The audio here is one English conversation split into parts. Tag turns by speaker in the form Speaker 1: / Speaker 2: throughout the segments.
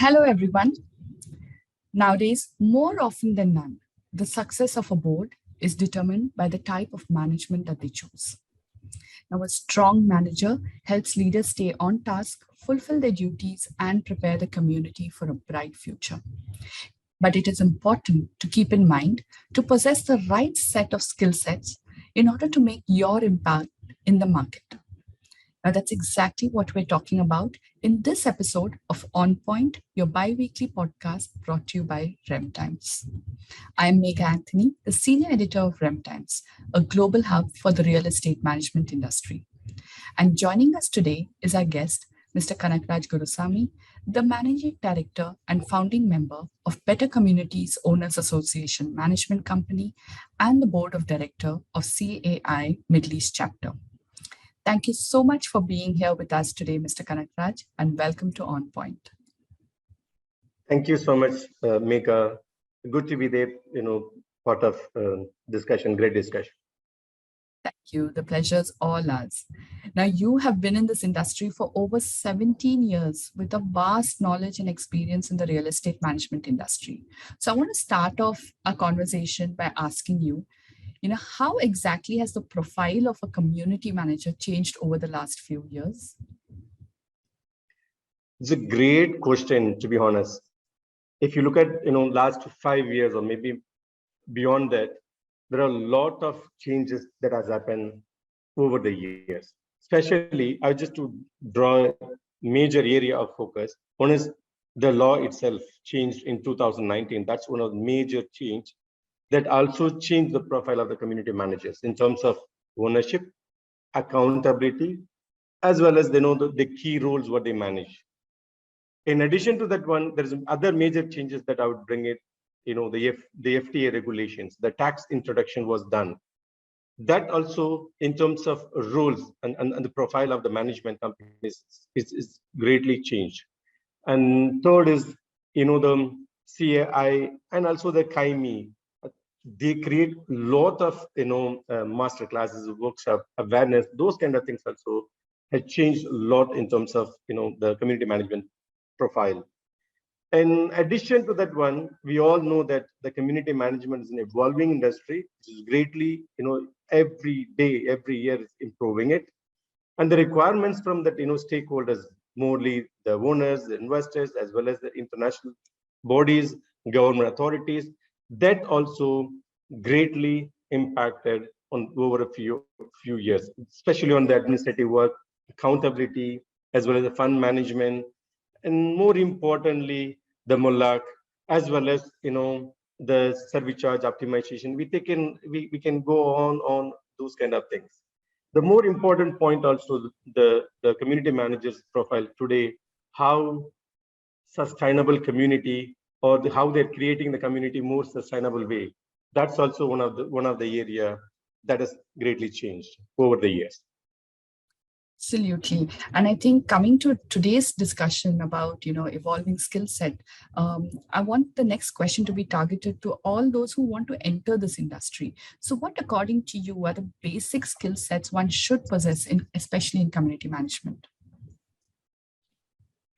Speaker 1: Hello, everyone. Nowadays, more often than none, the success of a board is determined by the type of management that they choose. Now, a strong manager helps leaders stay on task, fulfill their duties, and prepare the community for a bright future. But it is important to keep in mind to possess the right set of skill sets in order to make your impact in the market. Now, that's exactly what we're talking about in this episode of On Point, your bi weekly podcast brought to you by REM Times. I'm Megha Anthony, the senior editor of REM Times, a global hub for the real estate management industry. And joining us today is our guest, Mr. Kanakraj Gurusamy, the managing director and founding member of Better Communities Owners Association Management Company and the board of director of CAI Middle East chapter. Thank you so much for being here with us today, Mr. Kanakraj, and welcome to On Point.
Speaker 2: Thank you so much, Megha. Good to be there, part of discussion, great discussion.
Speaker 1: Thank you. The pleasure's all ours. Now, you have been in this industry for over 17 years with a vast knowledge and experience in the real estate management industry. So I want to start off our conversation by asking you, how exactly has the profile of a community manager changed over the last few years?
Speaker 2: It's a great question, to be honest. If you look at, last 5 years or maybe beyond that, there are a lot of changes that has happened over the years. Especially, I just to draw a major area of focus. One is the law itself changed in 2019. That's one of the major change that also changed the profile of the community managers in terms of ownership, accountability, as well as the key roles what they manage. In addition to that one, there's other major changes that I would bring it. The FTA regulations, the tax introduction was done. That also, in terms of roles and the profile of the management companies, is greatly changed. And third is, the CAI and also the CAIMI. They create a lot of master classes, workshop, awareness, those kind of things also have changed a lot in terms of the community management profile. In addition to that one, we all know that the community management is an evolving industry, which is greatly every day, every year is improving it, and the requirements from that stakeholders, mostly the owners, the investors, as well as the international bodies, government authorities, that also greatly impacted on over a few years, especially on the administrative work, accountability, as well as the fund management, and more importantly, the MOLAC, as well as the service charge optimization. We can go on those kind of things. The more important point also, the community managers profile today, how sustainable community or how they're creating the community more sustainable way. That's also one of the area that has greatly changed over the years.
Speaker 1: Absolutely. And I think coming to today's discussion about, evolving skill set, I want the next question to be targeted to all those who want to enter this industry. So what, according to you, are the basic skill sets one should possess, especially in community management?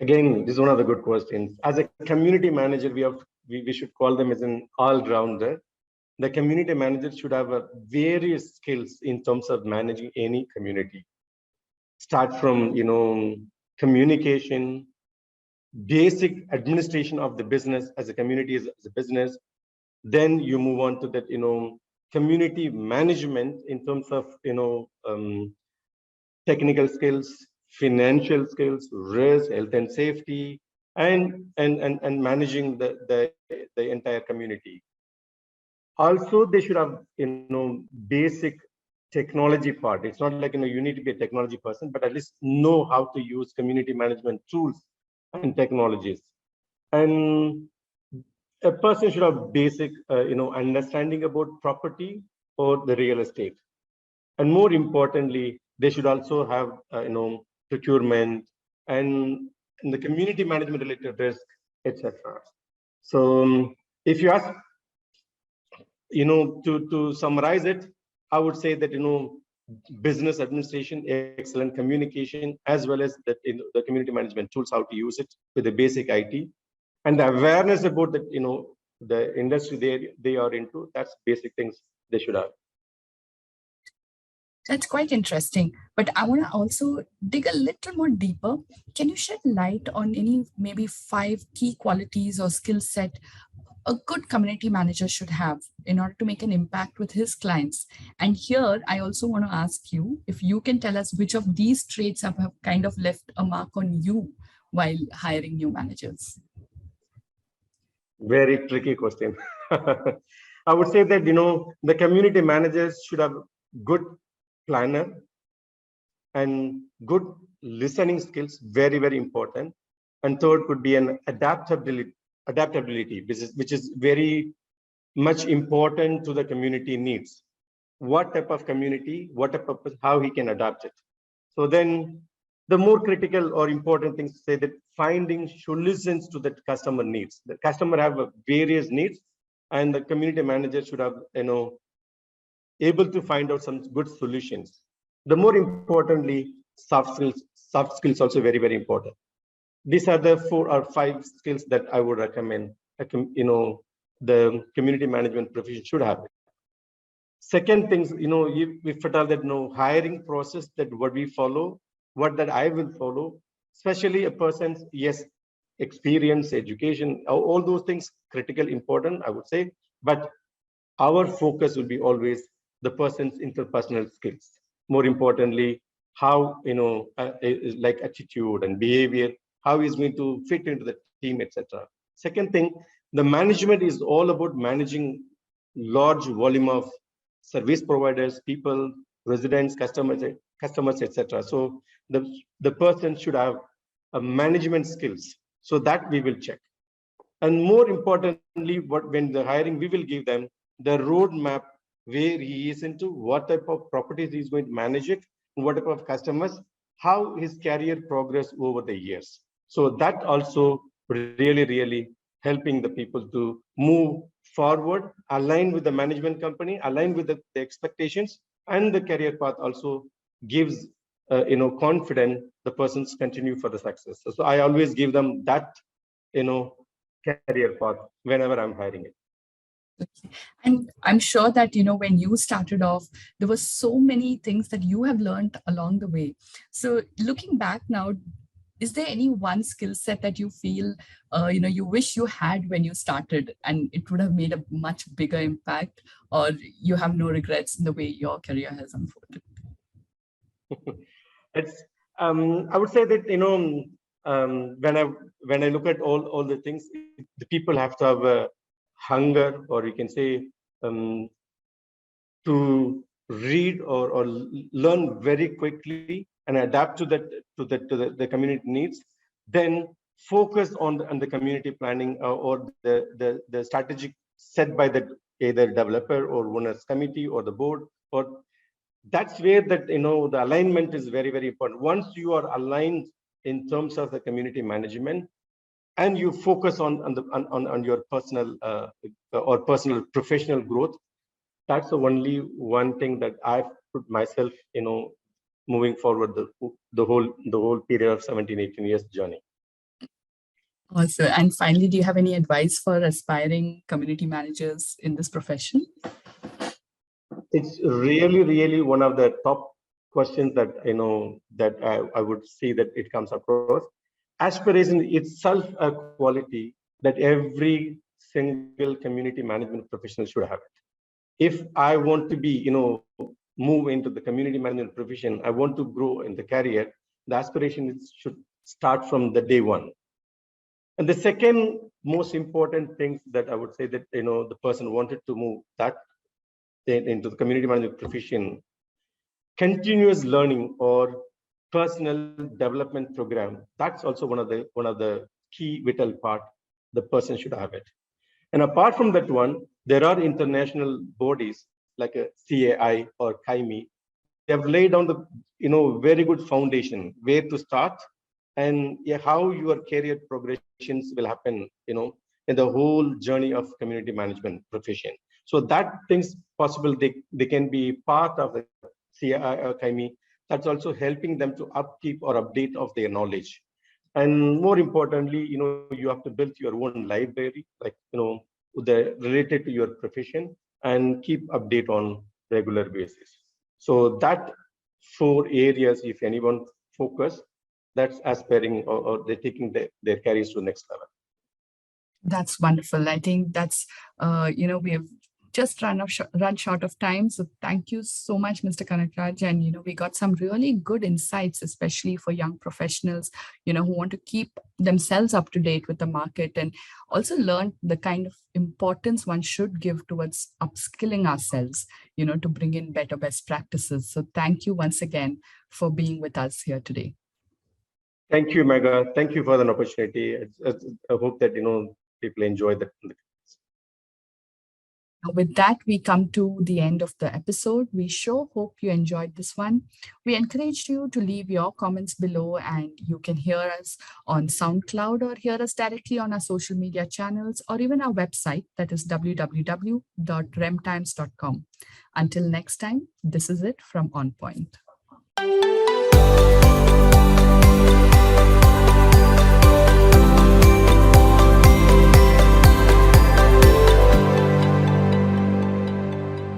Speaker 2: Again, this is one of the good questions. As a community manager, we should call them as an all-rounder. The community manager should have various skills in terms of managing any community. Start from communication, basic administration of the business as a community, as a business. Then you move on to that community management in terms of technical skills, financial skills, risk, health and safety, and managing the entire community. Also, they should have basic technology part. It's not like you need to be a technology person, but at least know how to use community management tools and technologies. And a person should have basic understanding about property or the real estate. And more importantly, they should also have procurement and the community management related risk, etc. So if you ask to summarize it, I would say that business administration, excellent communication, as well as that the community management tools, how to use it with the basic IT, and the awareness about the, the industry they are into. That's basic things they should have.
Speaker 1: That's quite interesting. But I want to also dig a little more deeper. Can you shed light on any maybe 5 key qualities or skill set a good community manager should have in order to make an impact with his clients? And here, I also want to ask you if you can tell us which of these traits have kind of left a mark on you while hiring new managers.
Speaker 2: Very tricky question. I would say that, the community managers should have good planner and good listening skills, very, very important. And third could be an adaptability, which is very much important to the community needs. What type of community, what type of, how he can adapt it. So then the more critical or important things to say that finding solutions to the customer needs. The customer have various needs, and the community manager should have, able to find out some good solutions. The more importantly, soft skills also very, very important. These are the 4 or 5 skills that I would recommend, the community management profession should have. Second things, if at all that hiring process that what we follow, what that I will follow, especially a person's, yes, experience, education, all those things critical, important, I would say, but our focus will be always the person's interpersonal skills. More importantly, how, like attitude and behavior, how he's going to fit into the team, etc. Second thing, the management is all about managing large volume of service providers, people, residents, customers, etc. So the person should have a management skills. So that we will check. And more importantly, when the hiring, we will give them the roadmap where he is into, what type of properties he's going to manage it, what type of customers, how his career progress over the years. So that also really, really helping the people to move forward, align with the management company, align with the expectations, and the career path also gives confident the persons continue for the success. So I always give them that career path whenever I'm hiring it.
Speaker 1: Okay. And I'm sure that, when you started off, there were so many things that you have learned along the way. So looking back now, is there any one skill set that you feel, you wish you had when you started and it would have made a much bigger impact, or you have no regrets in the way your career has unfolded?
Speaker 2: It's, I would say that, when I look at all the things, the people have to have a hunger, or you can say, to read or learn very quickly and adapt to the community needs, then focus on the community planning or the strategic set by the either developer or owners committee or the board, or that's where the alignment is very, very important. Once you are aligned in terms of the community management, and you focus on your personal or personal professional growth, that's the only one thing that I've put myself, moving forward the whole period of 17-18 years journey.
Speaker 1: Also, and finally, do you have any advice for aspiring community managers in this profession?
Speaker 2: It's really, really one of the top questions that I would say that it comes across. Aspiration itself a quality that every single community management professional should have it. If I want to be, move into the community management profession, I want to grow in the career, the aspiration should start from the day one. And the second most important thing that I would say that, the person wanted to move that into the community management profession, continuous learning or personal development program. That's also one of the key vital part the person should have it. And apart from that one, there are international bodies like a CAI or CAIMI. They have laid down the very good foundation where to start and how your career progressions will happen in the whole journey of community management profession. So that things possible they can be part of the CAI or CAIMI. That's also helping them to upkeep or update of their knowledge. And more importantly, you have to build your own library, like, related to your profession, and keep update on regular basis. So that 4 areas, if anyone focus, that's aspiring, or they're taking their careers to the next level.
Speaker 1: That's wonderful. I think that's, we have just run short of time. So thank you so much, Mr. Kanakraj. And, we got some really good insights, especially for young professionals, who want to keep themselves up to date with the market, and also learn the kind of importance one should give towards upskilling ourselves, to bring in better best practices. So thank you once again for being with us here today.
Speaker 2: Thank you, Megha. Thank you for the opportunity. I hope that, people enjoy that.
Speaker 1: With that, we come to the end of the episode. We sure hope you enjoyed this one. We encourage you to leave your comments below, and you can hear us on SoundCloud or hear us directly on our social media channels, or even our website, that is www.remtimes.com. Until next time, this is it from On Point.